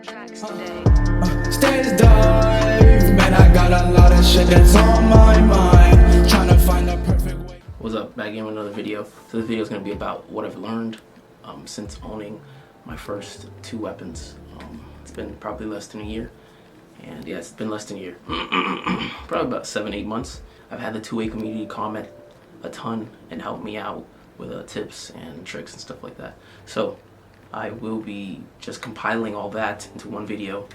Stage dive, man, I got a lot of shit that's on my mind. Trying to find the perfect way. What's up? Back again with another video. So this video is going to be about what I've learned since owning my first two weapons. It's been probably less than a year. And yeah, it's been less than a year. Probably about 7-8 months. I've had the 2A community comment a ton and help me out with tips and tricks and stuff like that. So I will be just compiling all that into one video.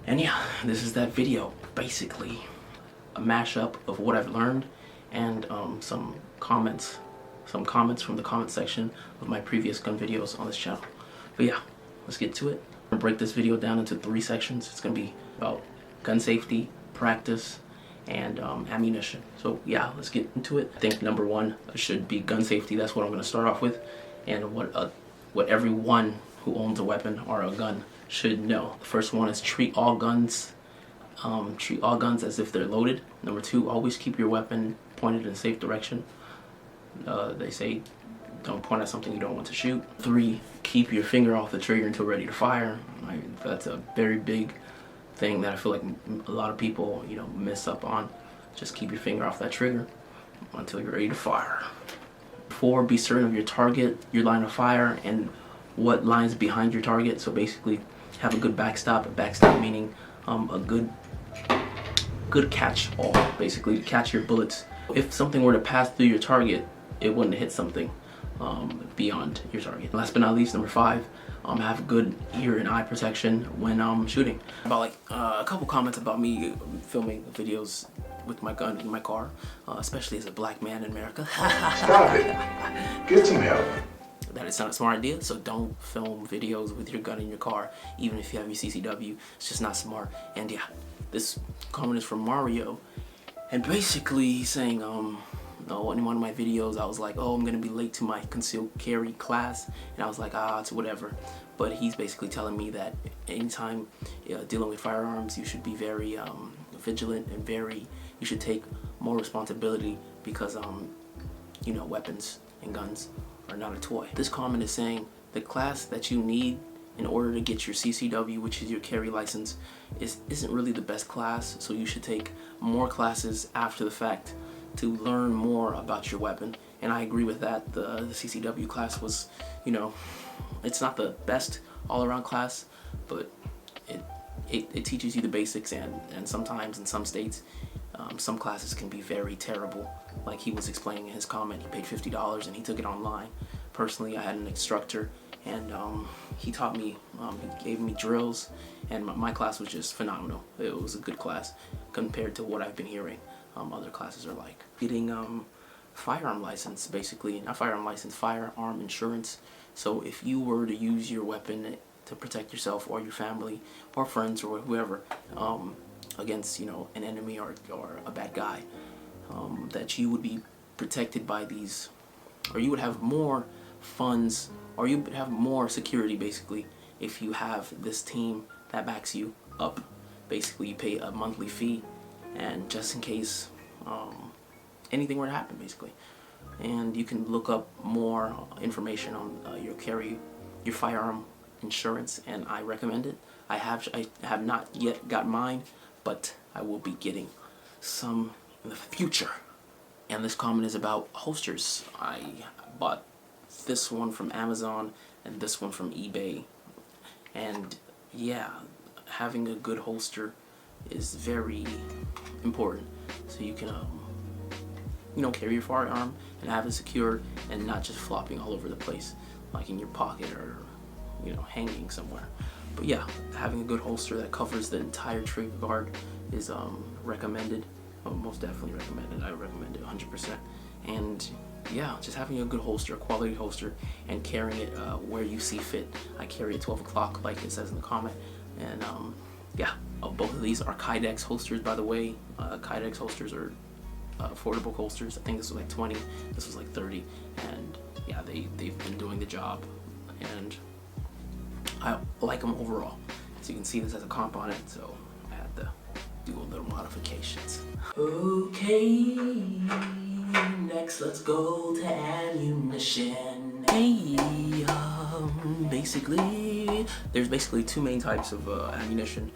And yeah, this is that video. Basically a mashup of what I've learned and some comments from the comment section of my previous gun videos on this channel. But yeah, let's get to it. I'm gonna break this video down into 3 sections. It's gonna be about gun safety, practice, and ammunition. So yeah, let's get into it. I think number 1 should be gun safety. That's what I'm gonna start off with, and what everyone who owns a weapon or a gun should know. The first one is treat all guns as if they're loaded. Number 2, always keep your weapon pointed in a safe direction. They say don't point at something you don't want to shoot. 3, keep your finger off the trigger until ready to fire. That's a very big thing that I feel like a lot of people, miss up on. Just keep your finger off that trigger until you're ready to fire. 4, be certain of your target, your line of fire, and what lies behind your target. So basically, have a good backstop. A backstop meaning a good catch all, basically, to catch your bullets. If something were to pass through your target, it wouldn't hit something beyond your target. Last but not least, number 5, have good ear and eye protection when shooting. About a couple comments about me filming videos with my gun in my car, especially as a black man in America. Stop it. Get some help. That it's not a smart idea, so don't film videos with your gun in your car, even if you have your CCW. It's just not smart. And yeah, this comment is from Mario, and basically he's saying, in one of my videos I was like, oh, I'm gonna be late to my concealed carry class, and I was like, it's whatever. But he's basically telling me that anytime dealing with firearms, you should be very vigilant and you should take more responsibility because weapons and guns are not a toy. This comment is saying the class that you need in order to get your CCW, which is your carry license, isn't really the best class, so you should take more classes after the fact to learn more about your weapon. And I agree with that. The CCW class was, it's not the best all-around class, but it teaches you the basics, and sometimes in some states some classes can be very terrible. Like he was explaining in his comment, he paid $50 and he took it online. Personally, I had an instructor, and he taught me, he gave me drills, and my class was just phenomenal. It was a good class compared to what I've been hearing other classes are like. Getting firearm license, basically, not firearm license, firearm insurance. So if you were to use your weapon to protect yourself or your family or friends or whoever against an enemy or a bad guy, that you would be protected by these, or you would have more funds, or you would have more security, basically, if you have this team that backs you up. Basically, you pay a monthly fee, and just in case anything were to happen, basically. And you can look up more information on your firearm insurance, and I recommend it. I have not yet got mine, but I will be getting some in the future. And this comment is about holsters. I bought this one from Amazon and this one from eBay, and yeah, having a good holster is very important, so you can carry your firearm and have it secured and not just flopping all over the place like in your pocket or hanging somewhere. But yeah, having a good holster that covers the entire trigger guard is recommended. Most definitely recommended. I recommend it 100%. And yeah, just having a good holster, a quality holster, and carrying it where you see fit. I carry it 12 o'clock like it says in the comment. And yeah, both of these are Kydex holsters, by the way. Kydex holsters are affordable holsters. I think this was like 20, this was like 30, and yeah, they've been doing the job, and I like them overall. So you can see this has a comp on it, so I had to do a little modifications. Okay, next let's go to ammunition. Hey, basically, there's basically two main types of ammunition.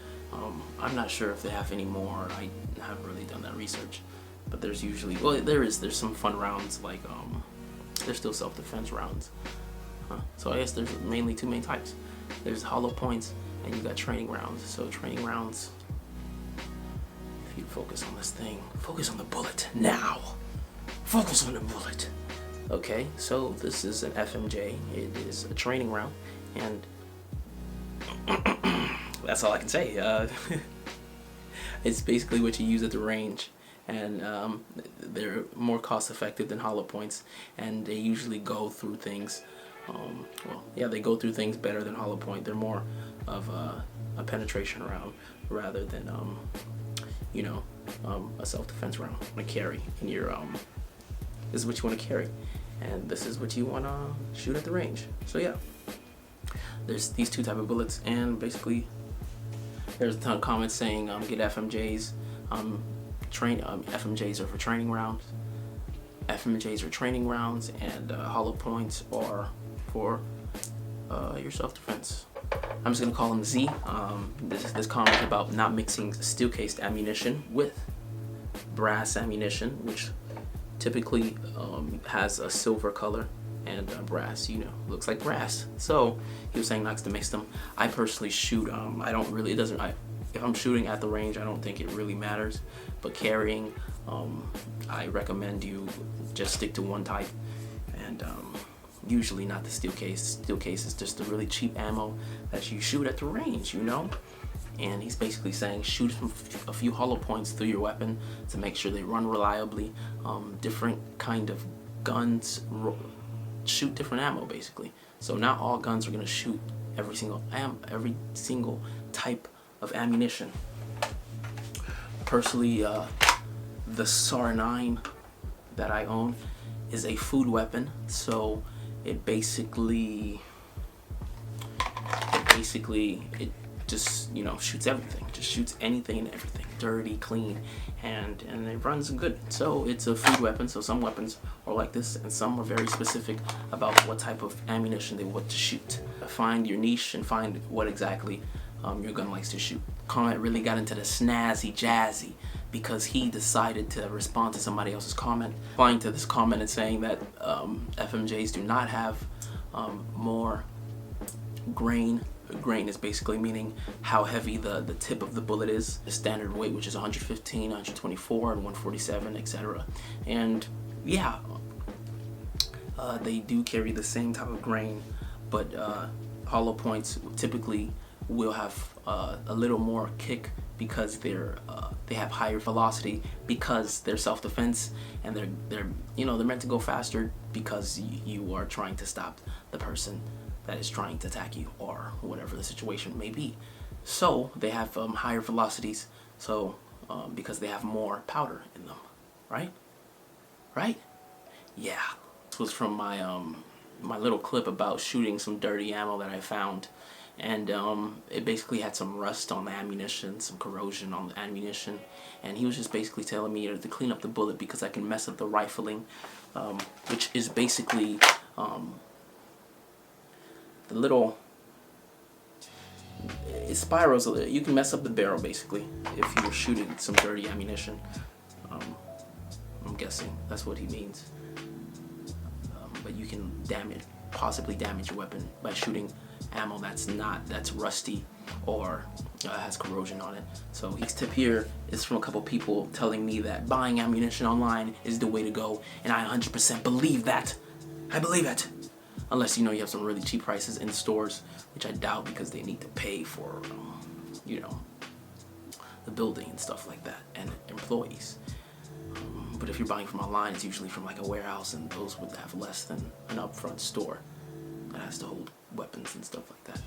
I'm not sure if they have any more. I haven't really done that research, but there's usually, well, there's some fun rounds, like there's still self-defense rounds. So I guess there's mainly two main types. There's hollow points, and you got training rounds. So training rounds, if you focus on this thing, focus on the bullet now. Focus on the bullet. Okay, so this is an FMJ. It is a training round, and that's all I can say. It's basically what you use at the range, and they're more cost effective than hollow points, and they usually go through things. Well, yeah, they go through things better than hollow point. They're more of a penetration round rather than a self-defense round, a carry. And this is what you want to carry, and this is what you want to shoot at the range. So yeah, there's these two type of bullets, and basically there's a ton of comments saying get FMJs. FMJs are for training rounds. FMJs are training rounds, and hollow points are for your self-defense. I'm just gonna call them Z. This comment about not mixing steel-cased ammunition with brass ammunition, which typically has a silver color, and brass, looks like brass. So he was saying not to mix them. I personally shoot. I don't really. It doesn't. If I'm shooting at the range, I don't think it really matters. But carrying, I recommend you just stick to one type, and usually not the steel case. Steel case is just a really cheap ammo that you shoot at the range, And he's basically saying shoot a few hollow points through your weapon to make sure they run reliably. Different kind of guns shoot different ammo, basically. So not all guns are gonna shoot every single type of ammunition. Personally, the SAR-9 that I own is a food weapon, so it basically just shoots everything. It just shoots anything and everything, dirty, clean, and it runs good. So it's a food weapon. So some weapons are like this, and some are very specific about what type of ammunition they want to shoot. Find your niche and find what exactly your gun likes to shoot. Comment really got into the snazzy jazzy because he decided to respond to somebody else's comment, replying to this comment and saying that FMJs do not have more grain. Grain is basically meaning how heavy the tip of the bullet is. The standard weight, which is 115, 124, and 147, etc. And yeah, they do carry the same type of grain, but hollow points typically will have a little more kick because they have higher velocity because they're self-defense, and they're meant to go faster because you are trying to stop the person that is trying to attack you or whatever the situation may be. So they have higher velocities, so because they have more powder in them, right? Yeah. This was from my little clip about shooting some dirty ammo that I found, and it basically had some rust on the ammunition, some corrosion on the ammunition, and he was just basically telling me to clean up the bullet because I can mess up the rifling, which is basically the little, it spirals. You can mess up the barrel basically if you're shooting some dirty ammunition. I'm guessing that's what he means. But you can possibly damage your weapon by shooting ammo that's rusty or has corrosion on it. So his tip here is from a couple people telling me that buying ammunition online is the way to go, and I 100% believe that. I believe it. Unless you have some really cheap prices in stores, which I doubt because they need to pay for the building and stuff like that and employees. But if you're buying from online, it's usually from like a warehouse, and those would have less than an upfront store that has to hold weapons and stuff like that.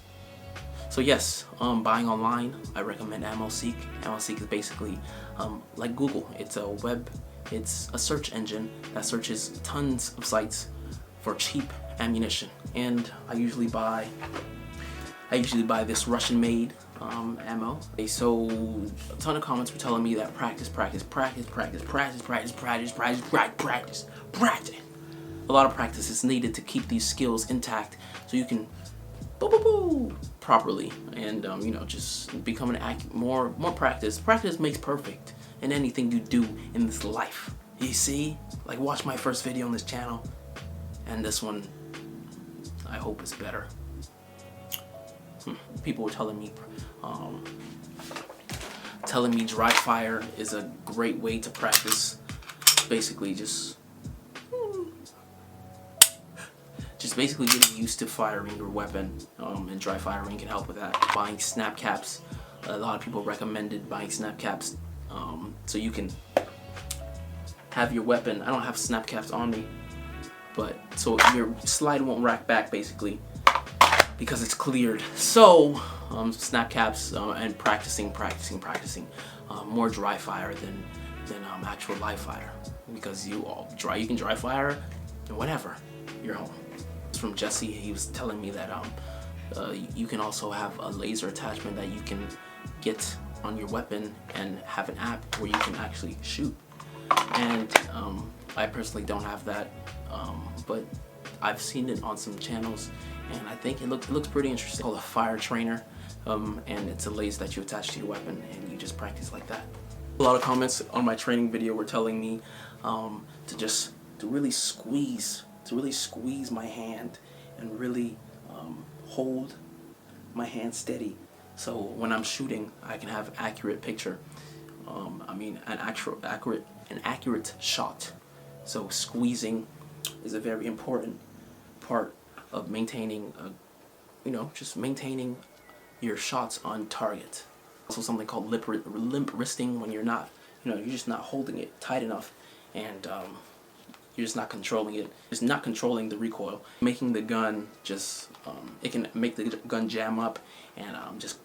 So yes, buying online, I recommend AmmoSeek. AmmoSeek is basically like Google. It's a search engine that searches tons of sites for cheap ammunition, and I usually buy this Russian-made ammo. So a ton of comments were telling me that practice. A lot of practice is needed to keep these skills intact, so you can properly, and you know, just becoming more practice. Practice makes perfect in anything you do in this life. You see, like, watch my first video on this channel, and this one, I hope is better. People were telling me dry fire is a great way to practice. Basically, just basically getting used to firing your weapon, and dry firing can help with that. Buying snap caps, a lot of people recommended buying snap caps, so you can have your weapon. I don't have snap caps on me, but so your slide won't rack back basically because it's cleared. So snap caps, and practicing more dry fire than actual live fire, because you can dry fire whenever you're home. From Jesse, he was telling me that you can also have a laser attachment that you can get on your weapon and have an app where you can actually shoot. And I personally don't have that, but I've seen it on some channels, and I think it looks pretty interesting. It's called a fire trainer, and it's a laser that you attach to your weapon, and you just practice like that. A lot of comments on my training video were telling me to really squeeze my hand and really hold my hand steady, so when I'm shooting I can have accurate picture. An accurate shot. So squeezing is a very important part of maintaining just maintaining your shots on target. Also something called limp wristing, when you're just not holding it tight enough, and you're just not controlling it. It's not controlling the recoil. Making the gun it can make the gun jam up, and just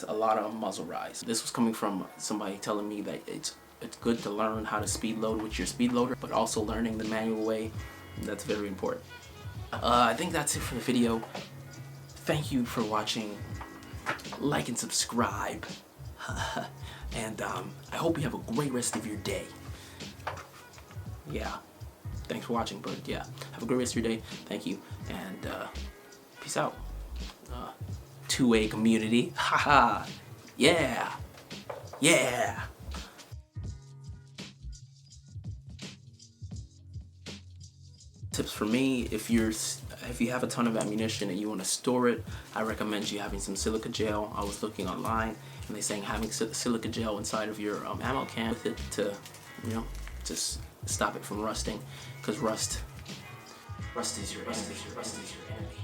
a lot of muzzle rise. This was coming from somebody telling me that it's good to learn how to speed load with your speed loader, but also learning the manual way. That's very important. I think that's it for the video. Thank you for watching. Like and subscribe. And I hope you have a great rest of your day. Yeah. Thanks for watching, but yeah, have a great rest of your day. Thank you, and peace out. 2A community. Haha. Yeah. Yeah. Tips for me: if you have a ton of ammunition and you want to store it, I recommend you having some silica gel. I was looking online, and they're saying having silica gel inside of your ammo can with it to, just stop it from rusting, because rust is your enemy. Rust is your enemy.